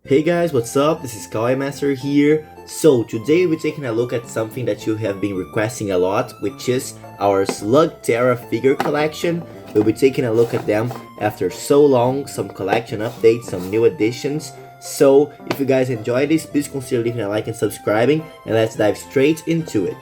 Hey guys, what's up? This is Kawaii Master here. So today we're taking a look at something that you have been requesting a lot, which is our Slugterra figure collection. We'll be taking a look at them after so long, some collection updates, some new additions. So if you guys enjoy this, please consider leaving a like and subscribing, and let's dive straight into it.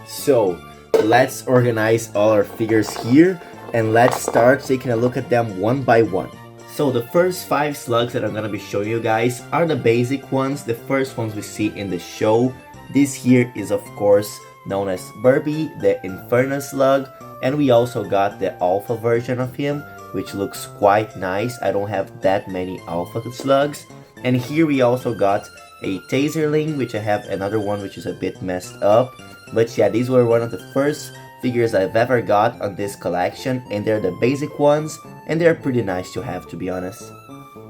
So let's organize all our figures here and let's start taking a look at them one by one. So the first 5 slugs that I'm gonna be showing you guys are the basic ones, the first ones we see in the show. This here is of course known as Burby, the Inferno slug, and we also got the alpha version of him, which looks quite nice. I don't have that many alpha slugs. And here we also got a Taserling, which I have another one which is a bit messed up. But yeah, these were one of the first figures I've ever got on this collection, and they're the basic ones, and they're pretty nice to have, to be honest.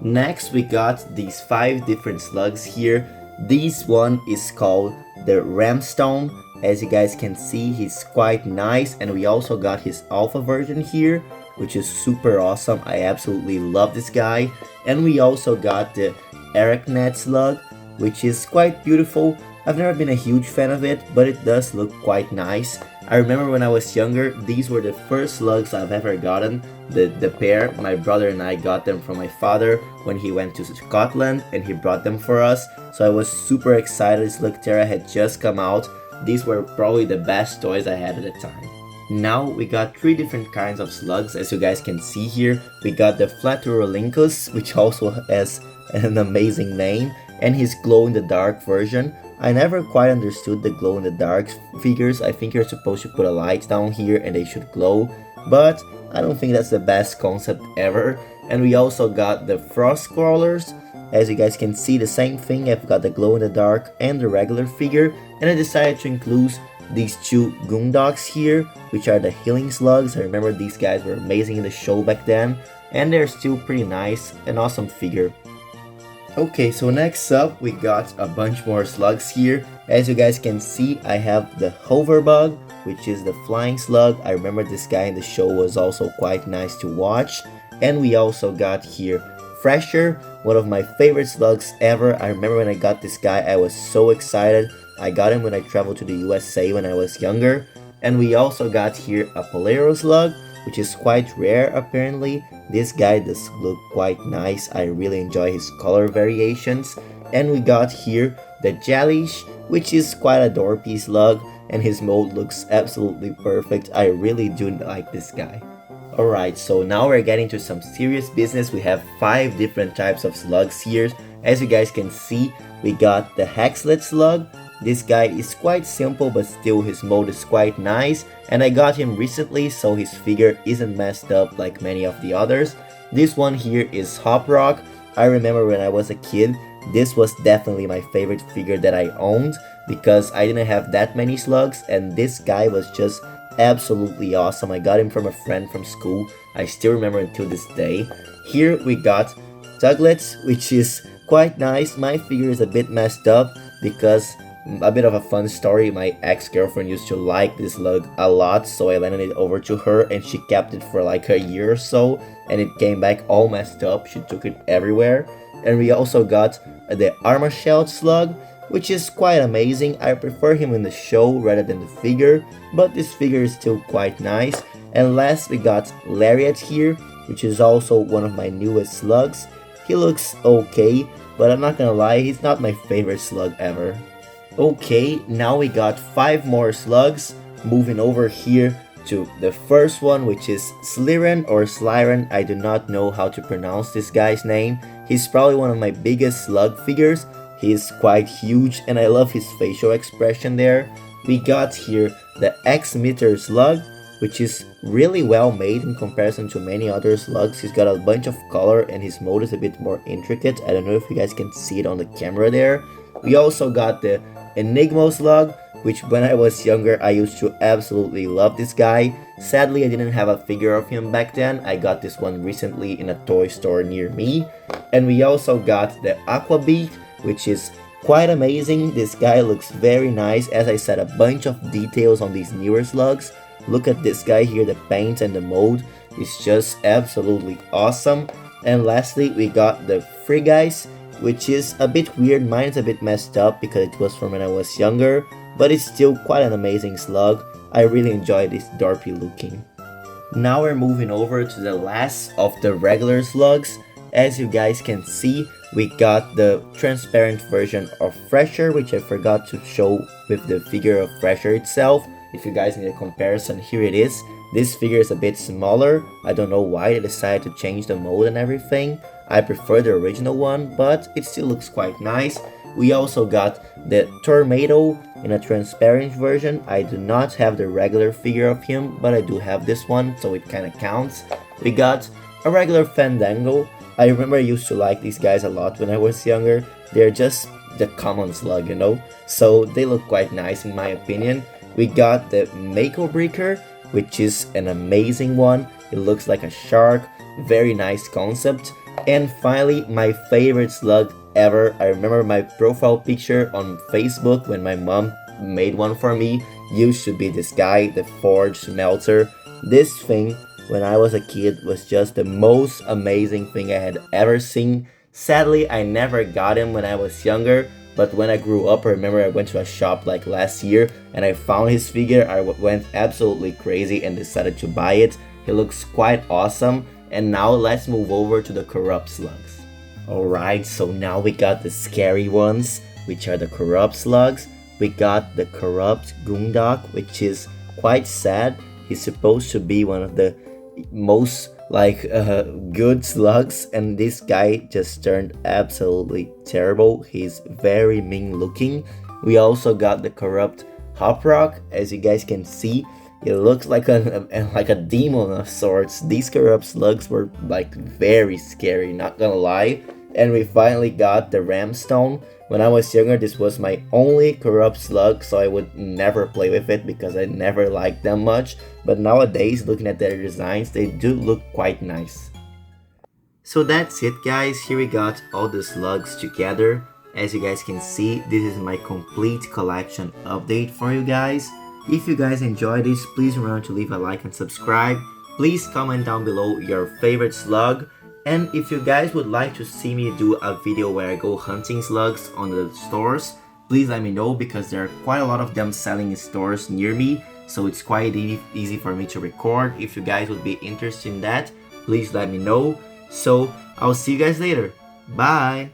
Next we got these 5 different slugs here. This one is called the Ramstone. As you guys can see, he's quite nice, and we also got his alpha version here, which is super awesome. I absolutely love this guy. And we also got the Arachnet slug, which is quite beautiful. I've never been a huge fan of it, but it does look quite nice. I remember when I was younger, these were the first slugs I've ever gotten. The pair, my brother and I got them from my father when he went to Scotland and he brought them for us. So I was super excited. Slugterra had just come out. These were probably the best toys I had at the time. Now we got 3 different kinds of slugs, as you guys can see here. We got the Flaturolincus, which also has an amazing name, and his glow-in-the-dark version. I never quite understood the glow-in-the-dark figures. I think you're supposed to put a light down here and they should glow, but I don't think that's the best concept ever. And we also got the Frost Crawlers. As you guys can see, the same thing. I've got the glow-in-the-dark and the regular figure, and I decided to include these 2 Goondogs here, which are the Healing Slugs. I remember these guys were amazing in the show back then, and they're still pretty nice, an awesome figure. Okay, so next up we got a bunch more slugs here. As you guys can see, I have the Hoverbug, which is the flying slug. I remember this guy in the show was also quite nice to watch. And we also got here Fresher, one of my favorite slugs ever. I remember when I got this guy, I was so excited. I got him when I traveled to the USA when I was younger. And we also got here a Polero slug, which is quite rare apparently. This guy does look quite nice. I really enjoy his color variations. And we got here the Jellish, which is quite a dorky slug, and his mold looks absolutely perfect. I really do like this guy. Alright, so now we're getting to some serious business. We have 5 different types of slugs here. As you guys can see, we got the Hexlet slug. This guy is quite simple, but still his mold is quite nice, and I got him recently, so his figure isn't messed up like many of the others. This one here is Hop Rock. I remember when I was a kid, this was definitely my favorite figure that I owned, because I didn't have that many slugs, and this guy was just absolutely awesome. I got him from a friend from school. I still remember until this day. Here we got Tuglets, which is quite nice. My figure is a bit messed up because a bit of a fun story, my ex-girlfriend used to like this slug a lot, so I landed it over to her and she kept it for like a year or so, and it came back all messed up. She took it everywhere. And we also got the Armashell slug, which is quite amazing. I prefer him in the show rather than the figure, but this figure is still quite nice. And last we got Lariat here, which is also one of my newest slugs. He looks okay, but I'm not gonna lie, he's not my favorite slug ever. Okay, now we got 5 more slugs. Moving over here to the first one, which is Sliren or Slyren. I do not know how to pronounce this guy's name. He's probably one of my biggest slug figures. He's quite huge and I love his facial expression there. We got here the X-Meter slug, which is really well made in comparison to many other slugs. He's got a bunch of color and his mode is a bit more intricate. I don't know if you guys can see it on the camera there. We also got the Enigmo slug, which when I was younger I used to absolutely love this guy. Sadly I didn't have a figure of him back then. I got this one recently in a toy store near me. And we also got the Aquabeak, which is quite amazing. This guy looks very nice. As I said, a bunch of details on these newer slugs. Look at this guy here, the paint and the mold is just absolutely awesome. And lastly, we got the Free Guys, which is a bit weird. Mine's a bit messed up because it was from when I was younger, but it's still quite an amazing slug. I really enjoy this Dorpy looking. Now we're moving over to the last of the regular slugs. As you guys can see, we got the transparent version of Fresher, which I forgot to show with the figure of Fresher itself. If you guys need a comparison, here it is. This figure is a bit smaller. I don't know why they decided to change the mold and everything. I prefer the original one, but it still looks quite nice. We also got the Tornado in a transparent version. I do not have the regular figure of him, but I do have this one, so it kinda counts. We got a regular Fandango. I remember I used to like these guys a lot when I was younger. They're just the common slug, you know? So they look quite nice in my opinion. We got the Mako Breaker, which is an amazing one. It looks like a shark, very nice concept. And finally, my favorite slug ever. I remember my profile picture on Facebook when my mom made one for me. Used to be this guy, the Forge Smelter. This thing, when I was a kid, was just the most amazing thing I had ever seen. Sadly, I never got him when I was younger, but when I grew up, I remember I went to a shop like last year and I found his figure. I went absolutely crazy and decided to buy it. He looks quite awesome. And now let's move over to the corrupt slugs. Alright, so now we got the scary ones, which are the corrupt slugs. We got the corrupt Goondog, which is quite sad. He's supposed to be one of the most good slugs, and this guy just turned absolutely terrible. He's very mean looking. We also got the corrupt Hoprock. As you guys can see, it looks like a demon of sorts. These corrupt slugs were like very scary, not gonna lie. And we finally got the Ramstone. When I was younger, this was my only corrupt slug, so I would never play with it because I never liked them much. But nowadays, looking at their designs, they do look quite nice. So that's it, guys. Here we got all the slugs together. As you guys can see, this is my complete collection update for you guys. If you guys enjoyed this, please remember to leave a like and subscribe. Please comment down below your favorite slug. And if you guys would like to see me do a video where I go hunting slugs on the stores, please let me know because there are quite a lot of them selling in stores near me. So it's quite easy for me to record. If you guys would be interested in that, please let me know. So I'll see you guys later. Bye!